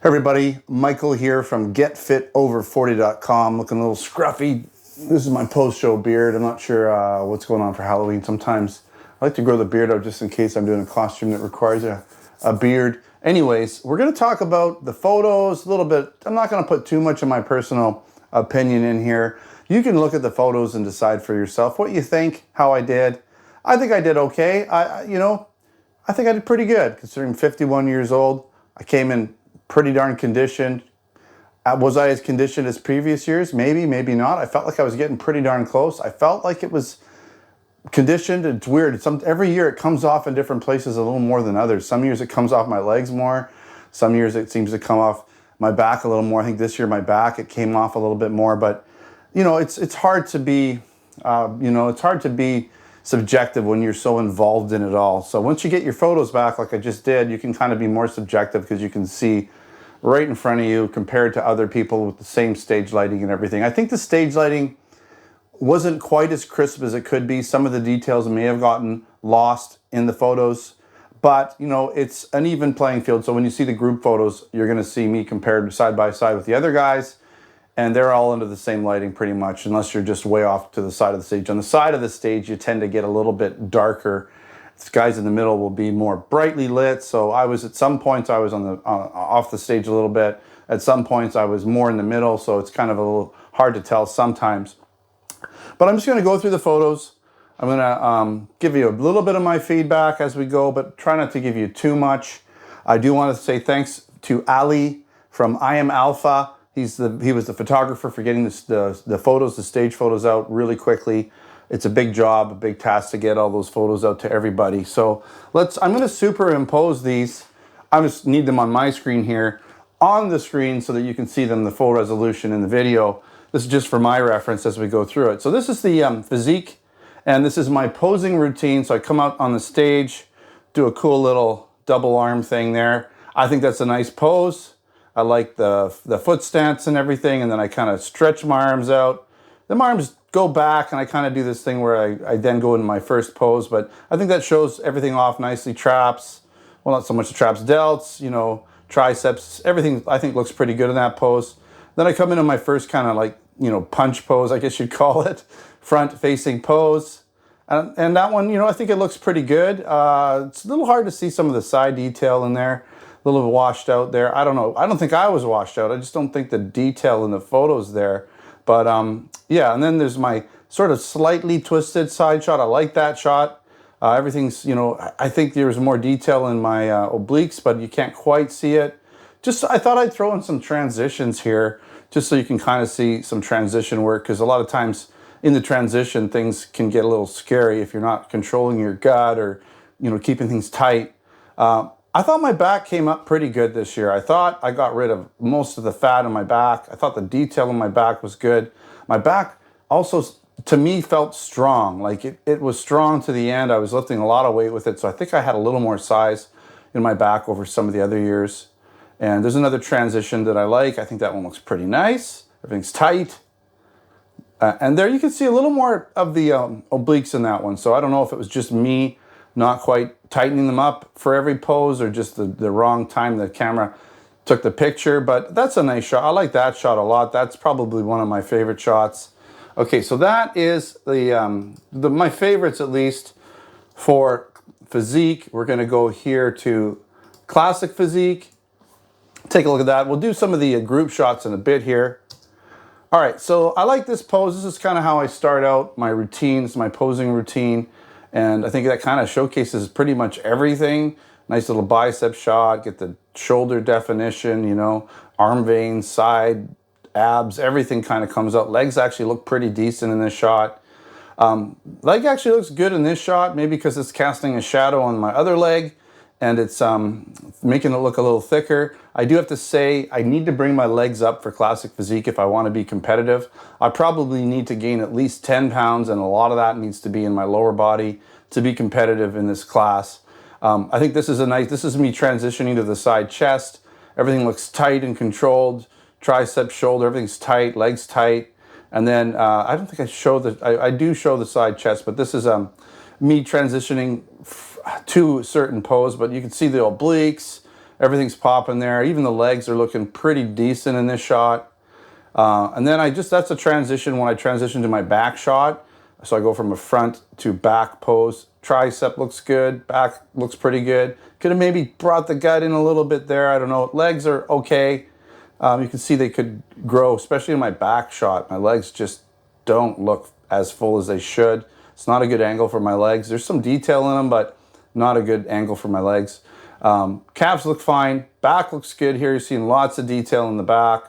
Everybody, Michael here from GetFitOver40.com, looking a little scruffy. This is my post-show beard. I'm not sure what's going on for Halloween. Sometimes I like to grow the beard out just in case I'm doing a costume that requires a beard. Anyways, we're going to talk about the photos a little bit. I'm not going to put too much of my personal opinion in here. You can look at the photos and decide for yourself what you think, how I did. I think I did okay. I think I did pretty good considering 51 years old. I came in pretty darn conditioned. Was I as conditioned as previous years? Maybe, maybe not. I felt like I was getting pretty darn close. I felt like it was conditioned. It's weird. Every year it comes off in different places a little more than others. Some years it comes off my legs more. Some years it seems to come off my back a little more. I think this year my back, it came off a little bit more. But, it's hard to be, it's hard to be subjective when you're so involved in it all. So once you get your photos back like I just did, you can kind of be more subjective because you can see right in front of you compared to other people with the same stage lighting and everything. I think the stage lighting wasn't quite as crisp as it could be. Some of the details may have gotten lost in the photos, but it's an even playing field. So when you see the group photos, you're going to see me compared side by side with the other guys, and they're all under the same lighting pretty much, unless you're just way off to the side of the stage. On the side of the stage, you tend to get a little bit darker. The guys in the middle will be more brightly lit. So at some points I was off the stage a little bit. At some points I was more in the middle, so it's kind of a little hard to tell sometimes. But I'm just going to go through the photos. I'm going to give you a little bit of my feedback as we go, but try not to give you too much. I do want to say thanks to Ali from Iamalfa. He was the photographer for getting the photos, the stage photos out really quickly. It's a big job, a big task to get all those photos out to everybody. So I'm going to superimpose these. I just need them on my screen here, on the screen so that you can see them, the full resolution in the video. This is just for my reference as we go through it. So this is the Physique, and this is my posing routine. So I come out on the stage, do a cool little double arm thing there. I think that's a nice pose. I like the foot stance and everything, and then I kind of stretch my arms out. Then my arms go back, and I kind of do this thing where I then go into my first pose, but I think that shows everything off nicely. Traps, well, not so much the traps, delts, triceps, everything I think looks pretty good in that pose. Then I come into my first kind of like, punch pose, I guess you'd call it, front-facing pose. And that one, I think it looks pretty good. It's a little hard to see some of the side detail in there. A little washed out there. I don't know. I don't think I was washed out. I just don't think the detail in the photos there. But yeah, and then there's my sort of slightly twisted side shot. I like that shot. Everything's, I think there's more detail in my obliques, but you can't quite see it. I thought I'd throw in some transitions here, just so you can kind of see some transition work, because a lot of times in the transition, things can get a little scary if you're not controlling your gut or, keeping things tight. I thought my back came up pretty good this year. I thought I got rid of most of the fat in my back. I thought the detail in my back was good. My back also, to me, felt strong. Like it was strong to the end. I was lifting a lot of weight with it, so I think I had a little more size in my back over some of the other years. And there's another transition that I like. I think that one looks pretty nice. Everything's tight. And there you can see a little more of the obliques in that one. So I don't know if it was just me not quite tightening them up for every pose or just the wrong time the camera took the picture, but that's a nice shot. I like that shot a lot. That's probably one of my favorite shots. Okay, so that is my favorites, at least, for Physique. We're gonna go here to Classic Physique. Take a look at that. We'll do some of the group shots in a bit here. All right, so I like this pose. This is kind of how I start out my routines, my posing routine. And I think that kind of showcases pretty much everything. Nice little bicep shot, get the shoulder definition, arm veins, side, abs, everything kind of comes out. Legs actually look pretty decent in this shot. Leg actually looks good in this shot, maybe because it's casting a shadow on my other leg and it's making it look a little thicker. I do have to say, I need to bring my legs up for Classic Physique if I want to be competitive. I probably need to gain at least 10 pounds, and a lot of that needs to be in my lower body to be competitive in this class. I think this is me transitioning to the side chest. Everything looks tight and controlled. Tricep, shoulder, everything's tight, legs tight. And then I don't think I do show the side chest, but this is me transitioning to a certain pose, but you can see the obliques, Everything's popping there. Even the legs are looking pretty decent in this shot. And then that's a transition when I transition to my back shot. So I go from a front to back pose. Tricep looks good. Back looks pretty good. Could have maybe brought the gut in a little bit there. I don't know. Legs are okay. You can see they could grow, especially in my back shot. My legs just don't look as full as they should. It's not a good angle for my legs. There's some detail in them, but not a good angle for my legs. Calves look fine. Back looks good here. You're seeing lots of detail in the back.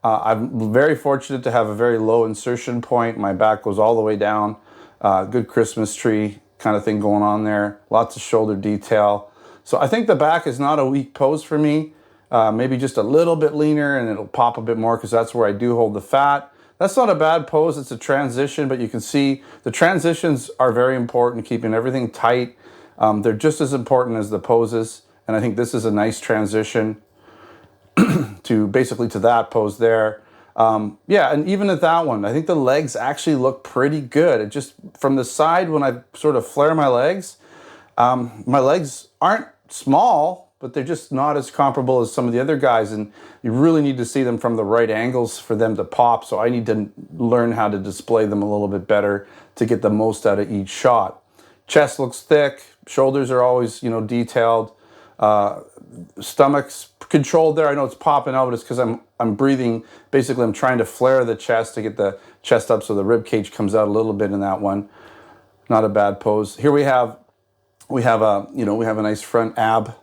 I'm very fortunate to have a very low insertion point. My back goes all the way down. Good Christmas tree kind of thing going on there. Lots of shoulder detail. So I think the back is not a weak pose for me. Maybe just a little bit leaner and it'll pop a bit more because that's where I do hold the fat. That's not a bad pose. It's a transition, but you can see the transitions are very important, keeping everything tight. They're just as important as the poses. And I think this is a nice transition to basically to that pose there. Yeah, and even at that one, I think the legs actually look pretty good. It just, from the side when I sort of flare my legs aren't small, but they're just not as comparable as some of the other guys. And you really need to see them from the right angles for them to pop. So I need to learn how to display them a little bit better to get the most out of each shot. Chest looks thick. Shoulders are always, detailed. Stomach's controlled there. I know it's popping out, but it's because I'm breathing. Basically, I'm trying to flare the chest to get the chest up so the rib cage comes out a little bit in that one. Not a bad pose. Here we have a nice front ab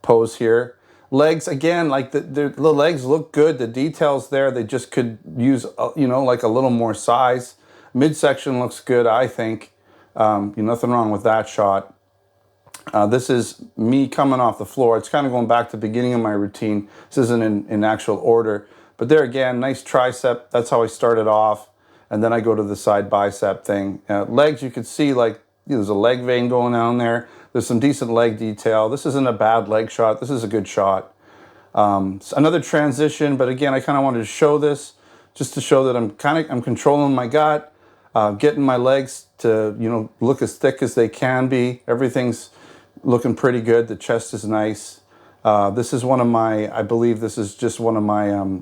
pose here. Legs, again, like the legs look good. The details there, they just could use, like a little more size. Midsection looks good, I think. Nothing wrong with that shot. This is me coming off the floor. It's kind of going back to the beginning of my routine. This isn't in actual order. But there again, nice tricep. That's how I started off. And then I go to the side bicep thing. Legs, you can see there's a leg vein going down there. There's some decent leg detail. This isn't a bad leg shot. This is a good shot. Another transition, but again, I kind of wanted to show this just to show that I'm controlling my gut, getting my legs to, look as thick as they can be. Everything's looking pretty good. The chest is nice. This is I believe this is just one of my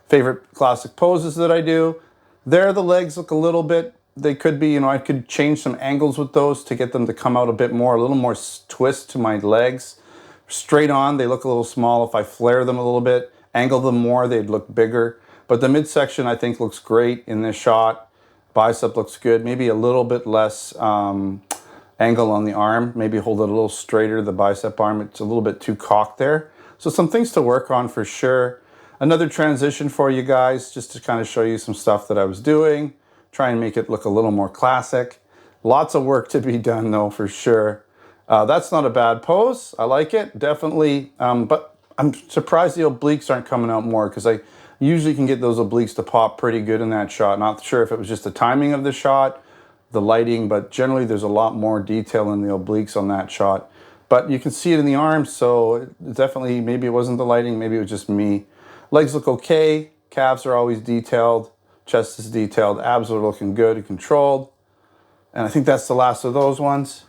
favorite classic poses that I do. There, the legs look a little bit, they could be, I could change some angles with those to get them to come out a bit more, a little more twist to my legs. Straight on, they look a little small. If I flare them a little bit, angle them more, they'd look bigger. But the midsection, I think, looks great in this shot. Bicep looks good. Maybe a little bit less angle on the arm. Maybe hold it a little straighter, the bicep arm. It's a little bit too cocked there. So some things to work on for sure. Another transition for you guys, just to kind of show you some stuff that I was doing. Try and make it look a little more classic. Lots of work to be done though, for sure. That's not a bad pose. I like it, definitely. But I'm surprised the obliques aren't coming out more because I usually can get those obliques to pop pretty good in that shot. Not sure if it was just the timing of the shot, the lighting, but generally there's a lot more detail in the obliques on that shot. But you can see it in the arms, so definitely, maybe it wasn't the lighting, maybe it was just me. Legs look okay, calves are always detailed, chest is detailed, abs are looking good and controlled. And I think that's the last of those ones.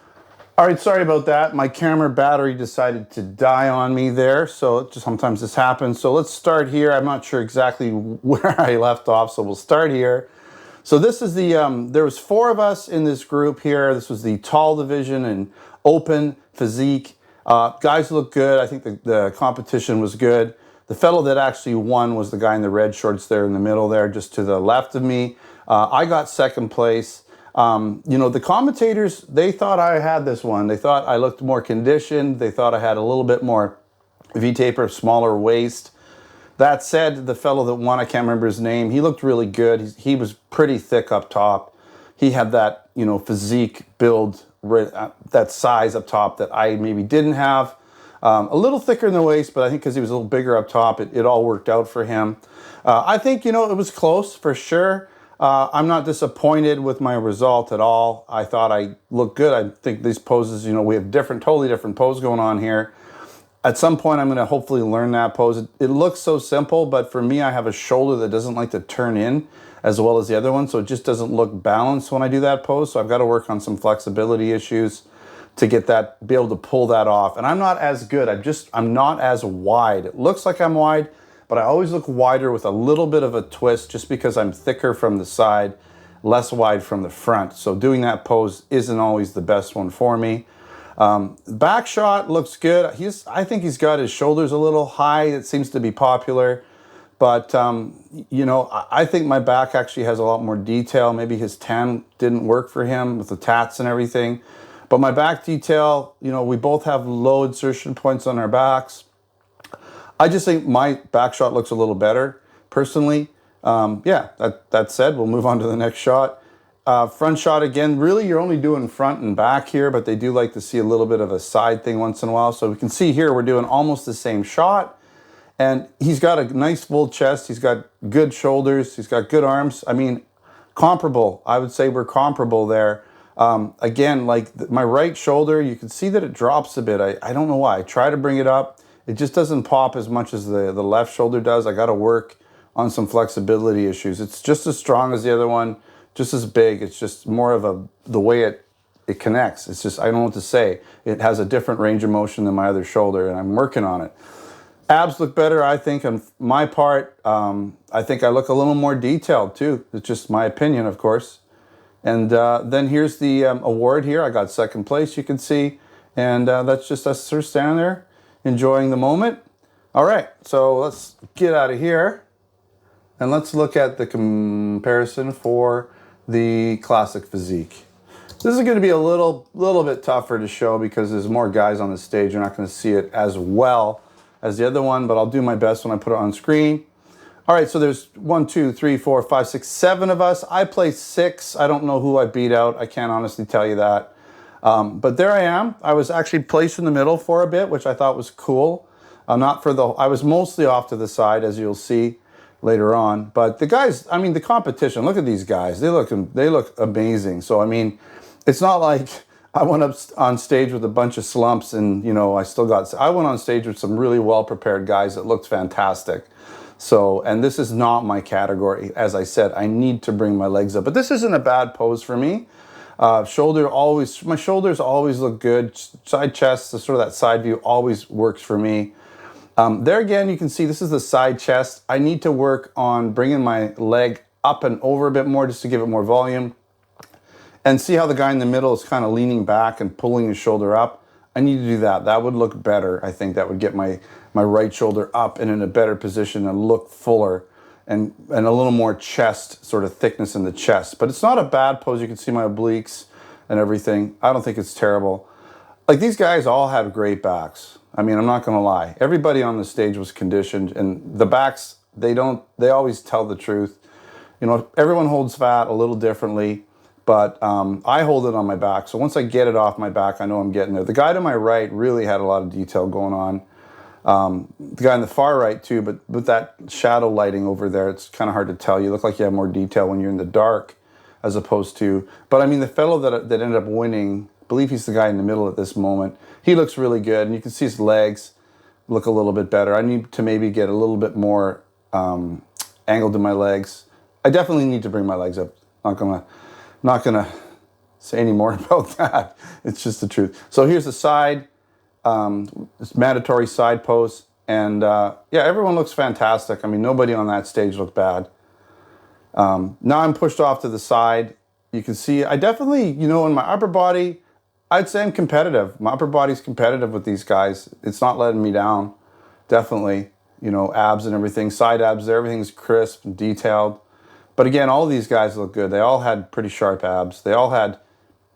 All right, sorry about that. My camera battery decided to die on me there, so sometimes this happens. So let's start here. I'm not sure exactly where I left off, so we'll start here. So this is there was 4 of us in this group here. This was the tall division and open physique. Guys look good. I think the competition was good. The fellow that actually won was the guy in the red shorts there in the middle there, just to the left of me. I got second place. The commentators, they thought I had this one. They thought I looked more conditioned. They thought I had a little bit more V-taper, smaller waist. That said, the fellow that won, I can't remember his name, he looked really good. He was pretty thick up top. He had that, physique build, that size up top that I maybe didn't have. A little thicker in the waist, but I think because he was a little bigger up top, it all worked out for him. I think, it was close for sure. I'm not disappointed with my result at all. I thought I looked good. I think these poses, we have totally different poses going on here. At some point, I'm going to hopefully learn that pose. It looks so simple, but for me, I have a shoulder that doesn't like to turn in as well as the other one, so it just doesn't look balanced when I do that pose. So I've got to work on some flexibility issues. to get that, be able to pull that off. And I'm not as good. I'm not as wide. It looks like I'm wide, but I always look wider with a little bit of a twist just because I'm thicker from the side, less wide from the front. So doing that pose isn't always the best one for me. Back shot looks good. I think he's got his shoulders a little high. It seems to be popular. But, you know, I think my back actually has a lot more detail. Maybe his tan didn't work for him with the tats and everything. But my back detail, you know, we both have low insertion points on our backs. I just think my back shot looks a little better, personally. Yeah, that said, we'll move on to the next shot. Front shot again, really you're only doing front and back here, but they do like to see a little bit of a side thing once in a while. So we can see here we're doing almost the same shot. And he's got a nice full chest. He's got good shoulders. He's got good arms. I mean, comparable. I would say we're comparable there. Again, like my right shoulder, you can see that it drops a bit. I don't know why. I try to bring it up. It just doesn't pop as much as the left shoulder does. I got to work on some flexibility issues. It's just as strong as the other one, just as big. It's just more of the way it connects. It's just, I don't know what to say. It has a different range of motion than my other shoulder, and I'm working on it. Abs look better, I think, on my part. I think I look a little more detailed, too. It's just my opinion, of course. And then here's the award here. I got second place, you can see. And that's just us sort of standing there, enjoying the moment. All right, so let's get out of here. And let's look at the comparison for the classic physique. This is going to be a little bit tougher to show because there's more guys on the stage. You're not going to see it as well as the other one, but I'll do my best when I put it on screen. All right, so there's 1, 2, 3, 4, 5, 6, 7 of us. I placed 6. I don't know who I beat out. I can't honestly tell you that. But there I am. I was actually placed in the middle for a bit, which I thought was cool. I was mostly off to the side, as you'll see later on. But the guys, I mean, the competition, look at these guys. They look amazing. So, I mean, it's not like I went up on stage with a bunch of slumps and, you know, I went on stage with some really well-prepared guys that looked fantastic. So, and this is not my category. As I said, I need to bring my legs up. But this isn't a bad pose for me. My shoulders always look good. Side chest, sort of that side view always works for me. There again, you can see this is the side chest. I need to work on bringing my leg up and over a bit more just to give it more volume. And see how the guy in the middle is kind of leaning back and pulling his shoulder up. I need to do that. That would look better. I think that would get my right shoulder up and in a better position and look fuller and a little more chest, sort of thickness in the chest. But it's not a bad pose. You can see my obliques and everything. I don't think it's terrible. Like, these guys all have great backs. I mean, I'm not going to lie. Everybody on the stage was conditioned, and the backs, they always tell the truth. You know, everyone holds fat a little differently. But I hold it on my back. So once I get it off my back, I know I'm getting there. The guy to my right really had a lot of detail going on. The guy on the far right too, but with that shadow lighting over there, it's kind of hard to tell. You look like you have more detail when you're in the dark as opposed to... But I mean, the fellow that ended up winning, I believe he's the guy in the middle at this moment. He looks really good, and you can see his legs look a little bit better. I need to maybe get a little bit more angled in my legs. I definitely need to bring my legs up. Not gonna say any more about that. It's just the truth. So here's the side, it's mandatory side pose, and yeah, everyone looks fantastic. I mean, nobody on that stage looked bad. Now I'm pushed off to the side. You can see I definitely, you know, in my upper body, I'd say I'm competitive. My upper body's competitive with these guys. It's not letting me down. Definitely, you know, abs and everything, side abs there, everything's crisp and detailed. But again, all of these guys look good. They all had pretty sharp abs. They all had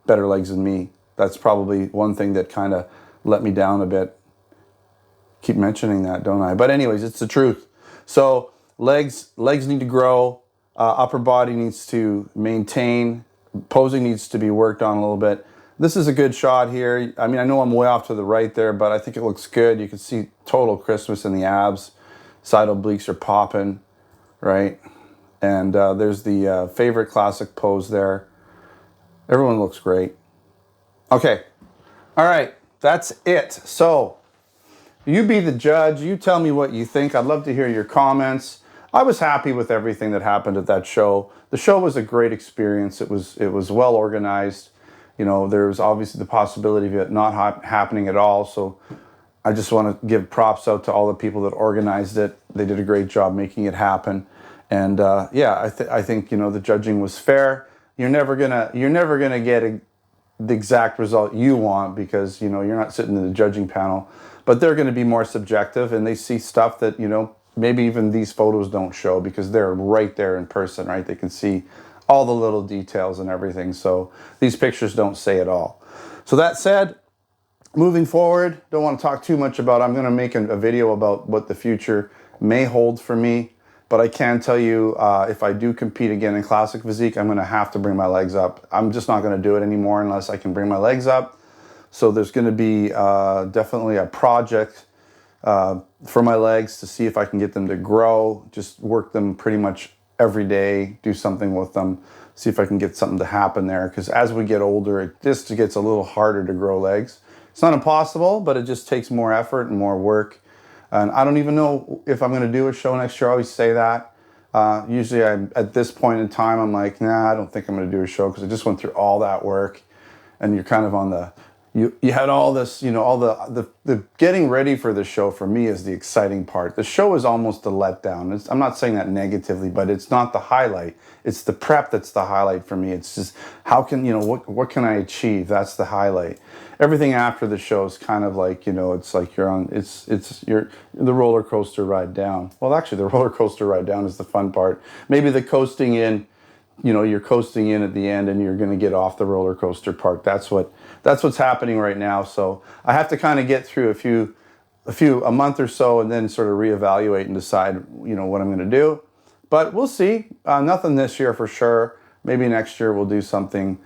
better legs than me. That's probably one thing that kind of let me down a bit. Keep mentioning that, don't I? But anyways, it's the truth. So legs need to grow. Upper body needs to maintain. Posing needs to be worked on a little bit. This is a good shot here. I mean, I know I'm way off to the right there, but I think it looks good. You can see total crispness in the abs. Side obliques are popping, right? And there's the favorite classic pose there. Everyone looks great. Okay. All right. That's it. So you be the judge. You tell me what you think. I'd love to hear your comments. I was happy with everything that happened at that show. The show was a great experience. It was well organized. You know, there's obviously the possibility of it not happening at all. So I just want to give props out to all the people that organized it. They did a great job making it happen. And yeah, I think, you know, the judging was fair. You're never gonna get the exact result you want, because, you know, you're not sitting in the judging panel, but they're going to be more subjective, and they see stuff that, you know, maybe even these photos don't show, because they're right there in person, right? They can see all the little details and everything. So these pictures don't say it all. So that said, moving forward, don't want to talk too much about, I'm going to make a video about what the future may hold for me. But I can tell you, if I do compete again in classic physique, I'm going to have to bring my legs up. I'm just not going to do it anymore unless I can bring my legs up. So there's going to be definitely a project for my legs to see if I can get them to grow. Just work them pretty much every day, do something with them, see if I can get something to happen there. Because as we get older, it just gets a little harder to grow legs. It's not impossible, but it just takes more effort and more work. And I don't even know if I'm going to do a show next year. I always say that. Usually at this point in time, I'm like, nah, I don't think I'm going to do a show, because I just went through all that work. And you're kind of on the, you had all this, you know, all the getting ready for the show for me is the exciting part. The show is almost a letdown. I'm not saying that negatively, but it's not the highlight. It's the prep that's the highlight for me. It's just, how can, you know, what can I achieve? That's the highlight. Everything after the show is kind of like, you know, it's like you're on, you're the roller coaster ride down. Well, actually, the roller coaster ride down is the fun part. Maybe the coasting in, you know, you're coasting in at the end and you're going to get off the roller coaster part. That's what's happening right now. So I have to kind of get through a month or so, and then sort of reevaluate and decide, you know, what I'm going to do. But we'll see. Nothing this year for sure. Maybe next year we'll do something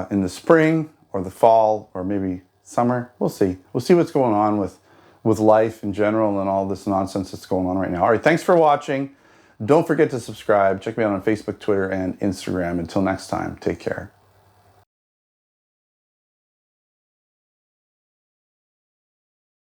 in the spring or the fall or maybe summer. We'll see. We'll see what's going on with life in general and all this nonsense that's going on right now. All right, thanks for watching. Don't forget to subscribe. Check me out on Facebook, Twitter, and Instagram. Until next time, take care.